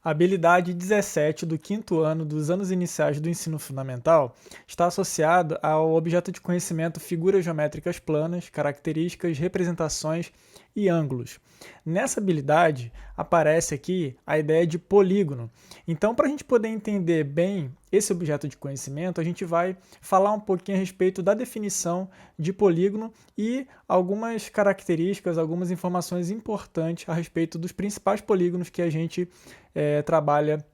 A habilidade 17 do quinto ano dos anos iniciais do ensino fundamental está associada ao objeto de conhecimento figuras geométricas planas, características, representações e ângulos. Nessa habilidade aparece aqui a ideia de polígono. Então, para a gente poder entender bem esse objeto de conhecimento, a gente vai falar um pouquinho a respeito da definição de polígono e algumas características, algumas informações importantes a respeito dos principais polígonos que a gente trabalha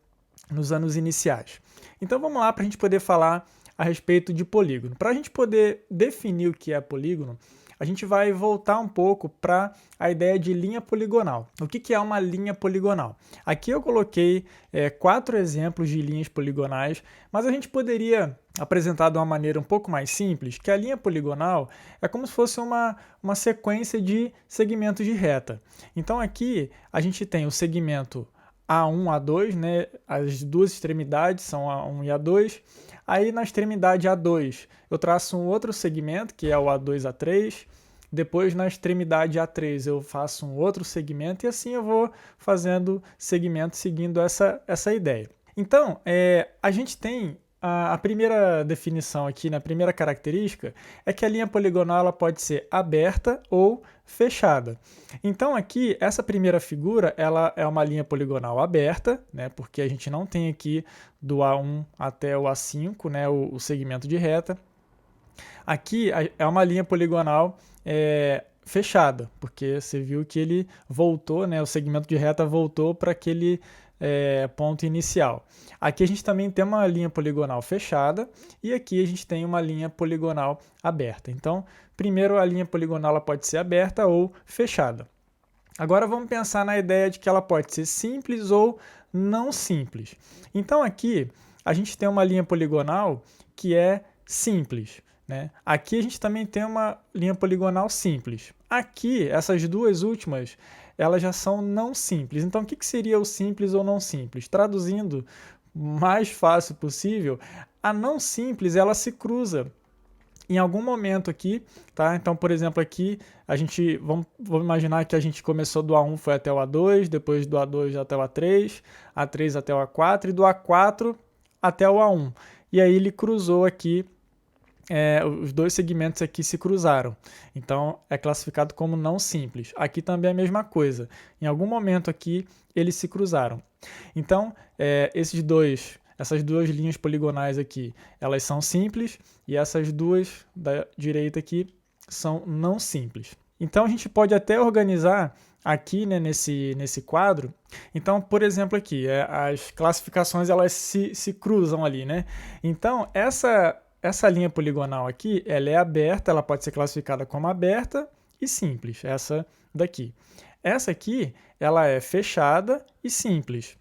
nos anos iniciais. Então vamos lá para a gente poder falar a respeito de polígono. Para a gente poder definir o que é polígono, a gente vai voltar um pouco para a ideia de linha poligonal. O que é uma linha poligonal? Aqui eu coloquei 4 exemplos de linhas poligonais, mas a gente poderia apresentar de uma maneira um pouco mais simples, que a linha poligonal é como se fosse uma sequência de segmentos de reta. Então aqui a gente tem o segmento A1, A2, né? As duas extremidades são A1 e A2. Aí na extremidade A2 eu traço um outro segmento, que é o A2, A3. Depois na extremidade A3 eu faço um outro segmento e assim eu vou fazendo segmentos seguindo essa ideia. Então, a gente tem a primeira definição aqui, na primeira característica, é que a linha poligonal ela pode ser aberta ou fechada. Então aqui, essa primeira figura, ela é uma linha poligonal aberta, né, porque a gente não tem aqui do A1 até o A5, né, o segmento de reta. Aqui é uma linha poligonal fechada, porque você viu que ele voltou, né, o segmento de reta voltou para aquele ponto inicial. Aqui a gente também tem uma linha poligonal fechada e aqui a gente tem uma linha poligonal aberta. Então, primeiro a linha poligonal ela pode ser aberta ou fechada. Agora vamos pensar na ideia de que ela pode ser simples ou não simples. Então aqui a gente tem uma linha poligonal que é simples, né? Aqui a gente também tem uma linha poligonal simples. Aqui, essas duas últimas, elas já são não simples. Então, o que seria o simples ou não simples? Traduzindo mais fácil possível, a não simples ela se cruza em algum momento aqui, tá? Então, por exemplo, aqui a gente vamos imaginar que a gente começou do A1 foi até o A2, depois do A2 até o A3, A3 até o A4 e do A4 até o A1. E aí ele cruzou aqui, os dois segmentos aqui se cruzaram. Então é classificado como não simples. Aqui também é a mesma coisa. Em algum momento aqui eles se cruzaram. Então essas duas linhas poligonais aqui, elas são simples e essas duas da direita aqui são não simples. Então a gente pode até organizar aqui, né, nesse quadro. Então, por exemplo, aqui, as classificações elas se cruzam ali, né? Então, essa linha poligonal aqui, ela é aberta, ela pode ser classificada como aberta e simples, essa daqui. Essa aqui, ela é fechada e simples.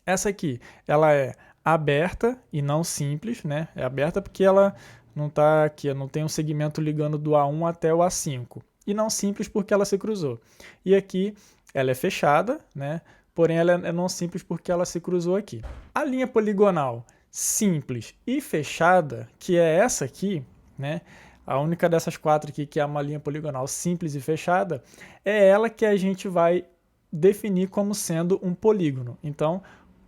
Essa aqui, ela é aberta e não simples, né? É aberta porque ela não está aqui, não tem um segmento ligando do A1 até o A5. E não simples porque ela se cruzou. E aqui, ela é fechada, né? Porém, ela é não simples porque ela se cruzou aqui. A linha poligonal simples e fechada, que é essa aqui, né? A única dessas 4 aqui que é uma linha poligonal simples e fechada, é ela que a gente vai definir como sendo um polígono. Então,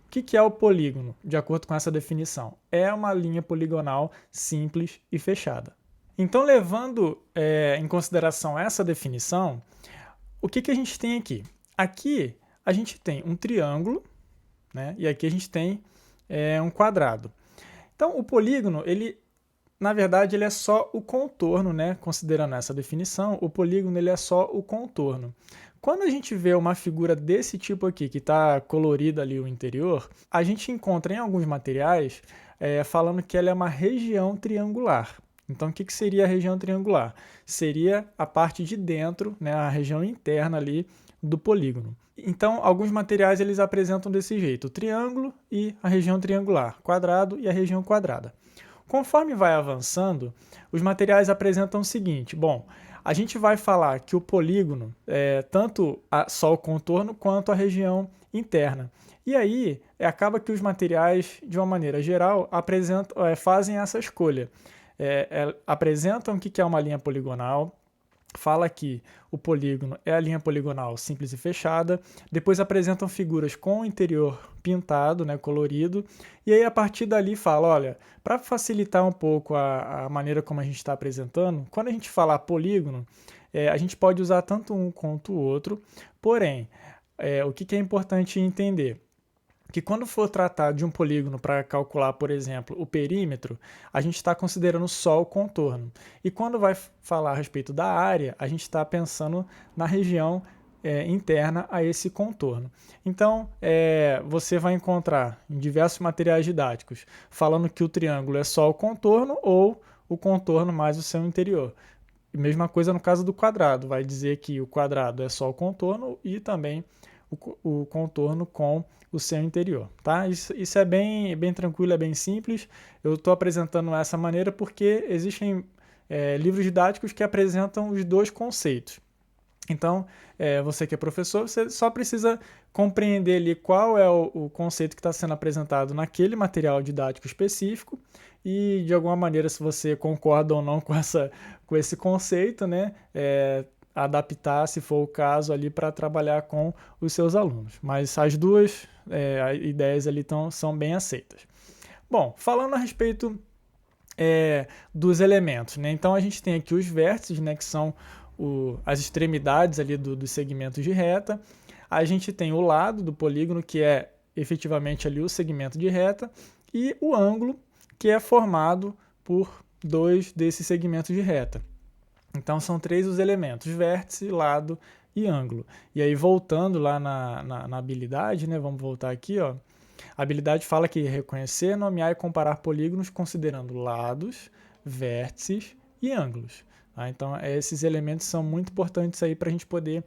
o que é o polígono, de acordo com essa definição? É uma linha poligonal simples e fechada. Então, levando em consideração essa definição, o que a gente tem aqui? Aqui a gente tem um triângulo, né? E aqui a gente tem um quadrado. Então, o polígono, na verdade, ele é só o contorno, né? Considerando essa definição, o polígono ele é só o contorno. Quando a gente vê uma figura desse tipo aqui, que está colorida ali o interior, a gente encontra em alguns materiais falando que ela é uma região triangular. Então, o que seria a região triangular? Seria a parte de dentro, né? A região interna ali do polígono. Então, alguns materiais eles apresentam desse jeito, o triângulo e a região triangular, quadrado e a região quadrada. Conforme vai avançando, os materiais apresentam o seguinte, bom, a gente vai falar que o polígono é tanto só o contorno quanto a região interna. E aí, acaba que os materiais, de uma maneira geral, fazem essa escolha. Apresentam o que é uma linha poligonal, fala que o polígono é a linha poligonal simples e fechada, depois apresentam figuras com o interior pintado, né, colorido, e aí a partir dali fala, olha, para facilitar um pouco a maneira como a gente está apresentando, quando a gente falar polígono, a gente pode usar tanto um quanto o outro, porém, o que é importante entender? Que quando for tratar de um polígono para calcular, por exemplo, o perímetro, a gente está considerando só o contorno. E quando vai falar a respeito da área, a gente está pensando na região interna a esse contorno. Então, você vai encontrar em diversos materiais didáticos falando que o triângulo é só o contorno ou o contorno mais o seu interior. Mesma coisa no caso do quadrado, vai dizer que o quadrado é só o contorno e também o contorno com o seu interior, tá? Isso é bem tranquilo, é bem simples. Eu estou apresentando essa maneira porque existem livros didáticos que apresentam os dois conceitos. Então, você que é professor, você só precisa compreender ali qual é o conceito que está sendo apresentado naquele material didático específico e, de alguma maneira, se você concorda ou não com esse conceito, né, adaptar, se for o caso, ali para trabalhar com os seus alunos. Mas as duas ideias ali são bem aceitas. Bom, falando a respeito dos elementos, né? Então a gente tem aqui os vértices, né, que são as extremidades ali dos segmentos de reta. A gente tem o lado do polígono, que é efetivamente ali o segmento de reta, e o ângulo, que é formado por dois desses segmentos de reta. Então são três os elementos: vértice, lado e ângulo. E aí voltando lá na habilidade, né? Vamos voltar aqui, ó. A habilidade fala que reconhecer, nomear e comparar polígonos considerando lados, vértices e ângulos. Tá? Então esses elementos são muito importantes aí para a gente poder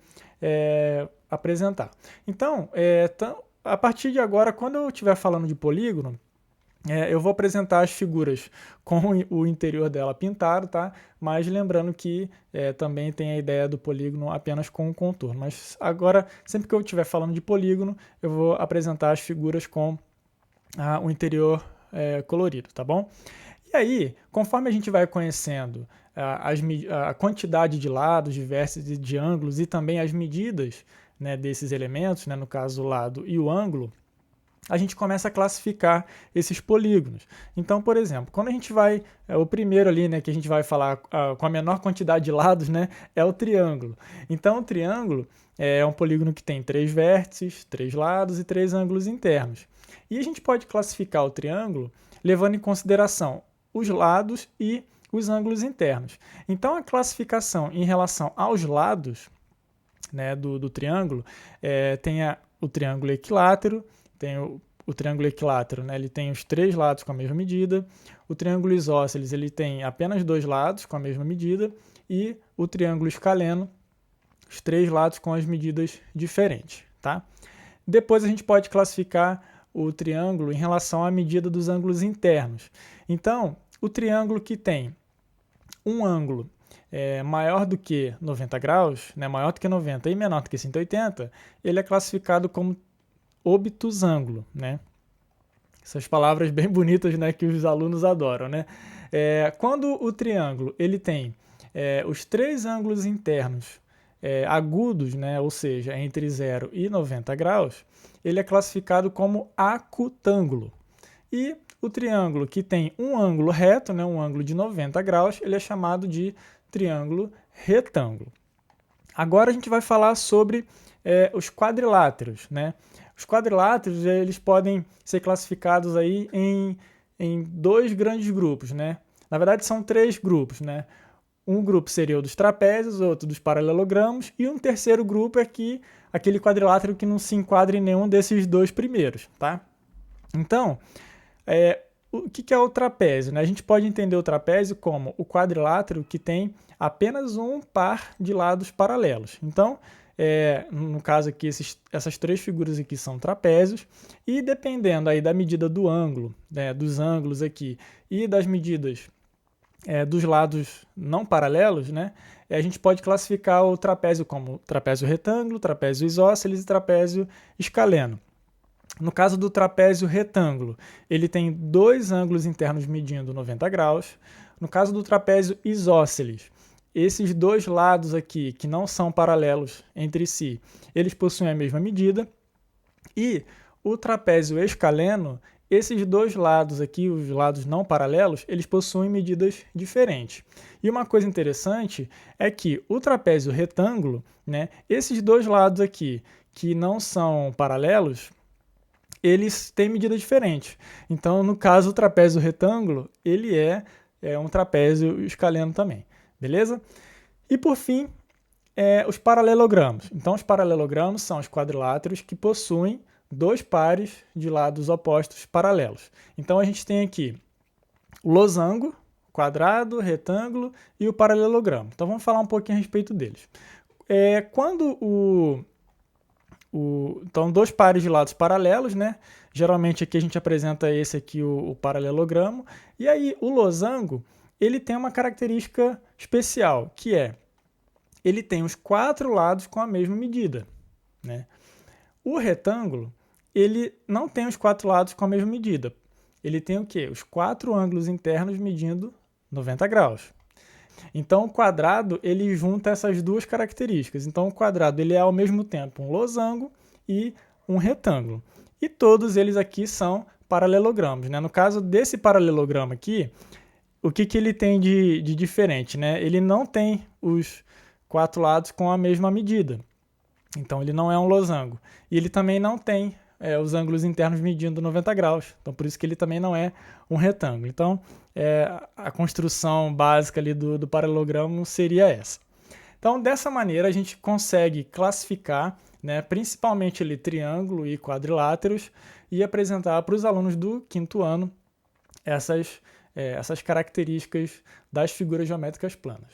apresentar. Então, a partir de agora, quando eu estiver falando de polígono, eu vou apresentar as figuras com o interior dela pintado, tá? Mas lembrando que também tem a ideia do polígono apenas com o contorno. Mas agora, sempre que eu estiver falando de polígono, eu vou apresentar as figuras com o interior colorido, tá bom? E aí, conforme a gente vai conhecendo a quantidade de lados, de vértices e de ângulos e também as medidas, né, desses elementos, né, no caso o lado e o ângulo, a gente começa a classificar esses polígonos. Então, por exemplo, quando a gente vai, o primeiro ali, né, que a gente vai falar com a menor quantidade de lados, né, é o triângulo. Então, o triângulo é um polígono que tem 3 vértices, 3 lados e 3 ângulos internos. E a gente pode classificar o triângulo levando em consideração os lados e os ângulos internos. Então, a classificação em relação aos lados, né, do triângulo, tem o triângulo equilátero. Tem o triângulo equilátero, né? Ele tem os 3 lados com a mesma medida. O triângulo isósceles, ele tem apenas 2 lados com a mesma medida. E o triângulo escaleno, os 3 lados com as medidas diferentes, tá? Depois a gente pode classificar o triângulo em relação à medida dos ângulos internos. Então, o triângulo que tem um ângulo maior do que 90 graus, né? Maior do que 90 e menor do que 180, ele é classificado como obtusângulo, né? Essas palavras bem bonitas, né, que os alunos adoram, né? Quando o triângulo ele tem os 3 ângulos internos agudos, né, ou seja, entre 0 e 90 graus, ele é classificado como acutângulo. E o triângulo que tem um ângulo reto, né, um ângulo de 90 graus, ele é chamado de triângulo retângulo. Agora a gente vai falar sobre os quadriláteros, né? Os quadriláteros eles podem ser classificados aí em 2 grandes grupos, né? Na verdade são 3 grupos, né? Um grupo seria o dos trapézios, outro dos paralelogramos e um terceiro grupo é aquele quadrilátero que não se enquadra em nenhum desses 2 primeiros, tá? Então, o que é o trapézio, né? A gente pode entender o trapézio como o quadrilátero que tem apenas um par de lados paralelos. Então, no caso aqui, essas 3 figuras aqui são trapézios, e dependendo aí da medida do ângulo, né, dos ângulos aqui, e das medidas dos lados não paralelos, né, a gente pode classificar o trapézio como trapézio retângulo, trapézio isósceles e trapézio escaleno. No caso do trapézio retângulo, ele tem 2 ângulos internos medindo 90 graus. No caso do trapézio isósceles, esses dois lados aqui, que não são paralelos entre si, eles possuem a mesma medida. E o trapézio escaleno, esses dois lados aqui, os lados não paralelos, eles possuem medidas diferentes. E uma coisa interessante é que o trapézio retângulo, né, esses dois lados aqui, que não são paralelos, eles têm medidas diferentes. Então, no caso, o trapézio retângulo, ele é um trapézio escaleno também, beleza? E por fim, os paralelogramos. Então, os paralelogramos são os quadriláteros que possuem dois pares de lados opostos paralelos. Então, a gente tem aqui o losango, quadrado, retângulo e o paralelogramo. Então, vamos falar um pouquinho a respeito deles. Quando então, dois pares de lados paralelos, né? Geralmente aqui a gente apresenta esse aqui, o paralelogramo. E aí, o losango, ele tem uma característica especial, que é, ele tem os quatro lados com a mesma medida, né? O retângulo, ele não tem os quatro lados com a mesma medida. Ele tem o quê? Os quatro ângulos internos medindo 90 graus. Então, o quadrado, ele junta essas duas características. Então, o quadrado, ele é ao mesmo tempo um losango e um retângulo. E todos eles aqui são paralelogramos, né? No caso desse paralelogramo aqui, o que ele tem de diferente, né? Ele não tem os quatro lados com a mesma medida. Então, ele não é um losango. E ele também não tem os ângulos internos medindo 90 graus. Então, por isso que ele também não é um retângulo. Então, a construção básica ali do paralelogramo seria essa. Então, dessa maneira, a gente consegue classificar, né, principalmente ali, triângulo e quadriláteros e apresentar para os alunos do quinto ano essas características das figuras geométricas planas.